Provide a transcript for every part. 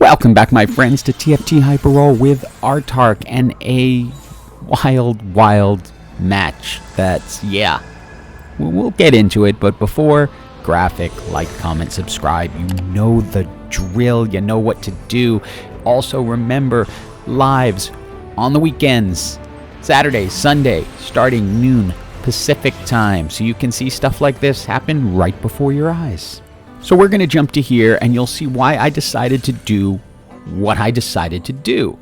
Welcome back, my friends, to TFT Hyper Roll with Artark and a wild match that's, we'll get into it, but before, graphic, like, comment, subscribe. You know the drill, you know what to do. Also, remember, lives on the weekends, Saturday, Sunday, starting noon Pacific time, so you can see stuff like this happen right before your eyes. So we're going to jump to here, and you'll see why I decided to do what I decided to do.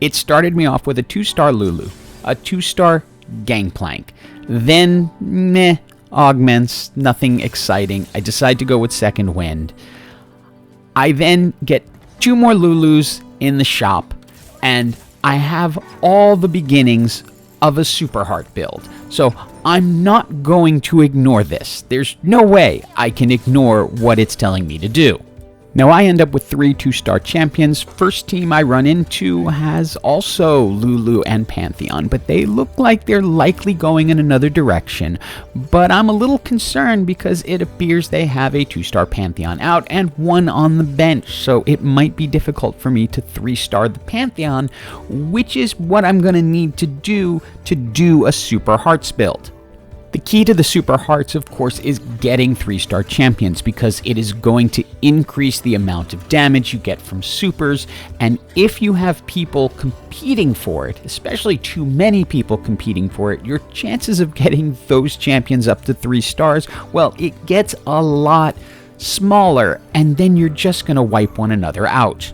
It started me off with a 2-star Lulu, a 2-star Gangplank, then augments, nothing exciting. I decide to go with Second Wind. I then get 2 more Lulus in the shop, and I have all the beginnings of a Super Heart build. So I'm not going to ignore this. There's no way I can ignore what it's telling me to do. Now I end up with 3 2-star champions. First team I run into has also Lulu and Pantheon, but they look like they're likely going in another direction. But I'm a little concerned because it appears they have a 2-star Pantheon out and 1 on the bench, so it might be difficult for me to 3-star the Pantheon, which is what I'm going to need to do a Super Hearts build. The key to the Super Hearts, of course, is getting 3-star champions, because it is going to increase the amount of damage you get from supers, and if you have people competing for it, especially too many people competing for it, your chances of getting those champions up to 3 stars, well, it gets a lot smaller, and then you're just going to wipe one another out.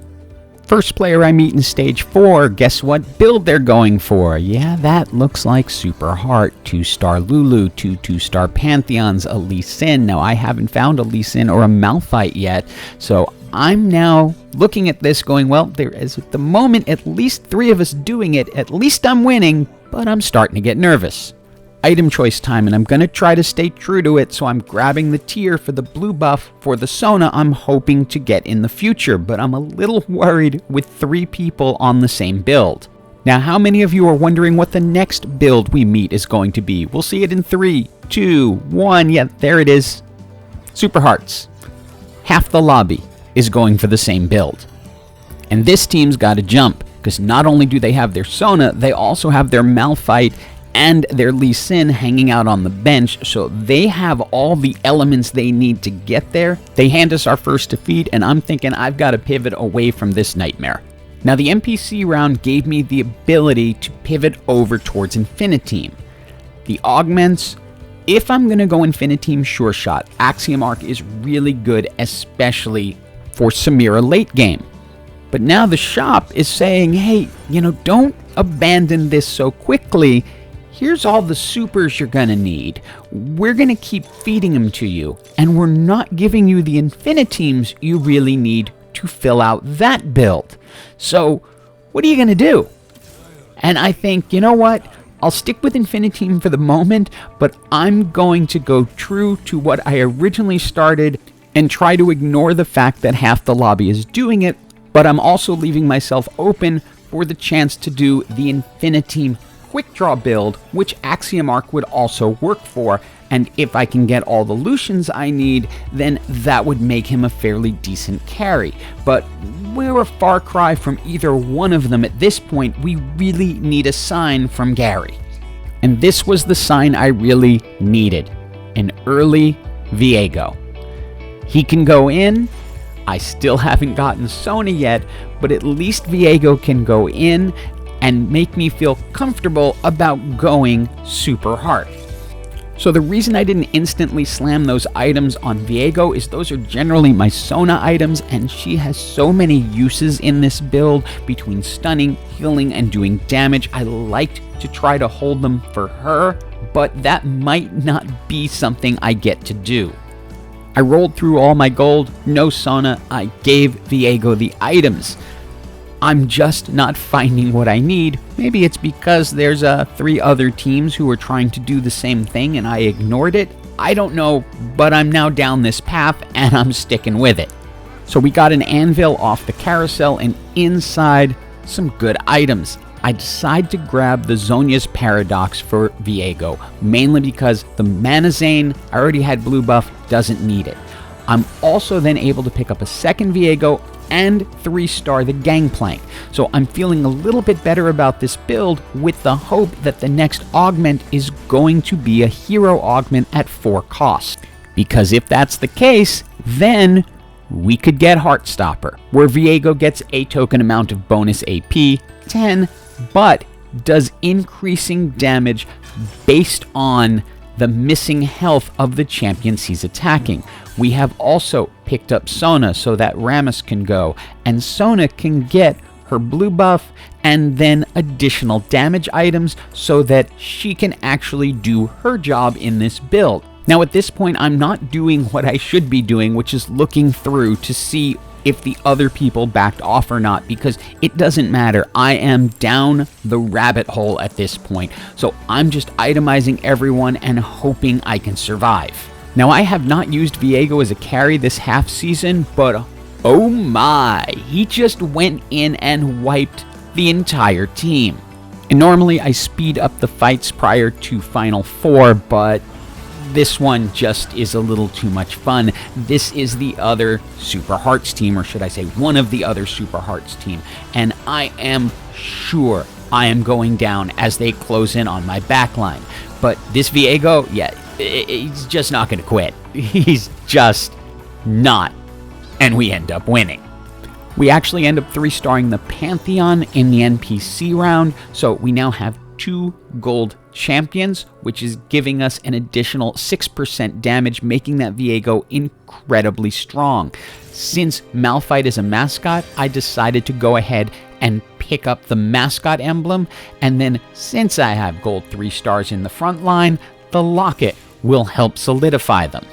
First player I meet in Stage 4, guess what build they're going for? Yeah, that looks like Super Heart. 2-star Lulu, 2 2-star Pantheons, a Lee Sin. Now, I haven't found a Lee Sin or a Malphite yet, so I'm now looking at this going, well, there is at the moment at least 3 of us doing it. At least I'm winning, but I'm starting to get nervous. Item choice time, and I'm going to try to stay true to it, so I'm grabbing the tier for the blue buff for the Sona I'm hoping to get in the future, but I'm a little worried with 3 people on the same build. Now, how many of you are wondering what the next build we meet is going to be? We'll see it in 3, 2, 1, yeah, there it is. Super Hearts. Half the lobby is going for the same build. And this team's got to jump, because not only do they have their Sona, they also have their Malphite and their Lee Sin hanging out on the bench, so they have all the elements they need to get there. They hand us our first defeat, and I'm thinking I've got to pivot away from this nightmare. Now, the NPC round gave me the ability to pivot over towards Infiniteam. The augments, if I'm going to go Infiniteam Sure Shot, Axiom Arc is really good, especially for Samira late game. But now the shop is saying, hey, don't abandon this so quickly. Here's all the supers you're going to need. We're going to keep feeding them to you, and we're not giving you the Infiniteams you really need to fill out that build. So, what are you going to do? And I think, you know what? I'll stick with Infiniteam for the moment, but I'm going to go true to what I originally started and try to ignore the fact that half the lobby is doing it, but I'm also leaving myself open for the chance to do the Infiniteam quick draw build, which Axiom Arc would also work for, and if I can get all the Lucians I need, then that would make him a fairly decent carry. But we're a far cry from either one of them at this point. We really need a sign from Gary. And this was the sign I really needed. An early Viego. He can go in. I still haven't gotten Sona yet, but at least Viego can go in and make me feel comfortable about going Super Heart. So the reason I didn't instantly slam those items on Viego is those are generally my Sona items, and she has so many uses in this build between stunning, healing, and doing damage. I liked to try to hold them for her, but that might not be something I get to do. I rolled through all my gold, no Sona, I gave Viego the items. I'm just not finding what I need. Maybe it's because there's 3 other teams who are trying to do the same thing and I ignored it. I don't know, but I'm now down this path and I'm sticking with it. So we got an anvil off the carousel and inside some good items. I decide to grab the Zhonya's Paradox for Viego, mainly because the Mana Zane, I already had blue buff, doesn't need it. I'm also then able to pick up a second Viego and 3-star the Gangplank. So I'm feeling a little bit better about this build, with the hope that the next augment is going to be a hero augment at 4 cost. Because if that's the case, then we could get Heartstopper, where Viego gets a token amount of bonus AP, 10, but does increasing damage based on the missing health of the champions he's attacking. We have also picked up Sona so that Rammus can go, and Sona can get her blue buff and then additional damage items so that she can actually do her job in this build. Now at this point, I'm not doing what I should be doing, which is looking through to see if the other people backed off or not, because it doesn't matter. I am down the rabbit hole at this point, so I'm just itemizing everyone and hoping I can survive. Now, I have not used Viego as a carry this half season, but oh my, he just went in and wiped the entire team. And normally I speed up the fights prior to Final 4, but this one just is a little too much fun. This is the other Super Hearts team, or should I say one of the other Super Hearts team, and I am sure I am going down as they close in on my backline. But this Viego, yeah, he's just not going to quit. He's just not. And we end up winning. We actually end up 3-starring the Pantheon in the NPC round, so we now have 2 gold champions, which is giving us an additional 6% damage, making that Viego incredibly strong. Since Malphite is a mascot, I decided to go ahead and pick up the mascot emblem, and then since I have gold 3 stars in the front line, the locket will help solidify them.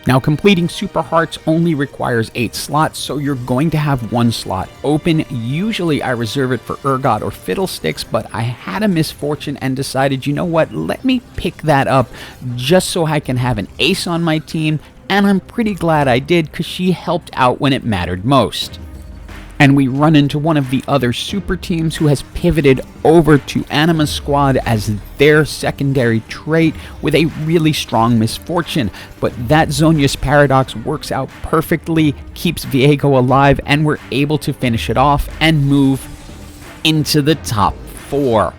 Now, completing Super Hearts only requires 8 slots, so you're going to have 1 slot open. Usually I reserve it for Ergot or Fiddlesticks, but I had a misfortune and decided, you know what, let me pick that up just so I can have an ace on my team, and I'm pretty glad I did, because she helped out when it mattered most. And we run into one of the other super teams who has pivoted over to Anima Squad as their secondary trait with a really strong misfortune. But that Zonius Paradox works out perfectly, keeps Viego alive, and we're able to finish it off and move into the top 4.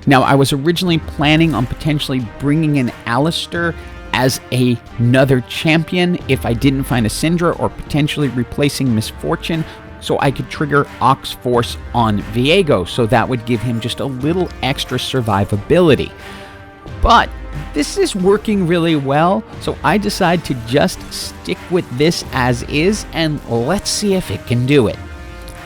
Now, I was originally planning on potentially bringing in Alistair as another champion if I didn't find a Syndra, or potentially replacing Misfortune, so I could trigger Ox Force on Viego, so that would give him just a little extra survivability. But this is working really well, so I decide to just stick with this as is, and let's see if it can do it.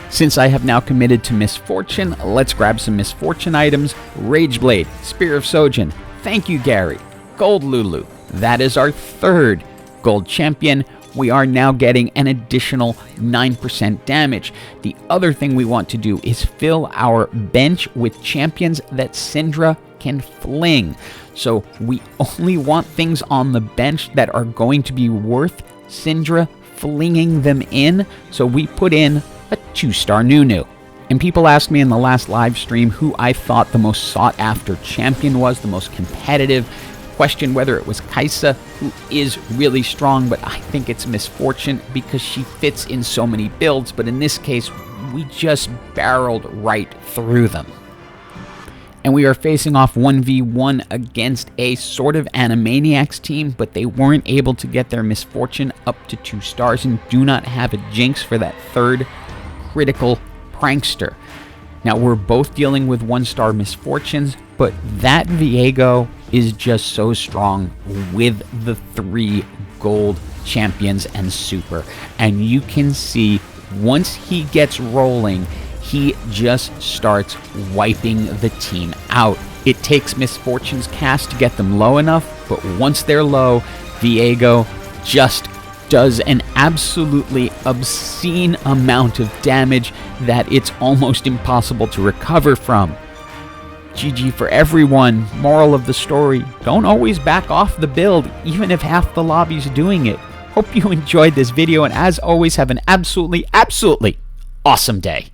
Since I have now committed to Misfortune, let's grab some Misfortune items. Rageblade, Spear of Sojin, thank you Gary, Gold Lulu, that is our 3rd gold champion. We are now getting an additional 9% damage. The other thing we want to do is fill our bench with champions that Syndra can fling. So we only want things on the bench that are going to be worth Syndra flinging them in. So we put in a 2-star Nunu. And people asked me in the last live stream who I thought the most sought after champion was, the most competitive. Question whether it was Kaisa, who is really strong, but I think it's Misfortune because she fits in so many builds, but in this case, we just barreled right through them. And we are facing off 1v1 against a sort of Animaniacs team, but they weren't able to get their Misfortune up to 2 stars and do not have a Jinx for that 3rd critical prankster. Now, we're both dealing with 1-star Misfortunes, but that Viego is just so strong with the 3 gold champions and super. And you can see once he gets rolling, he just starts wiping the team out. It takes Misfortune's cast to get them low enough, but once they're low, Viego just does an absolutely obscene amount of damage that it's almost impossible to recover from. GG for everyone. Moral of the story, don't always back off the build, even if half the lobby's doing it. Hope you enjoyed this video, and as always, have an absolutely awesome day.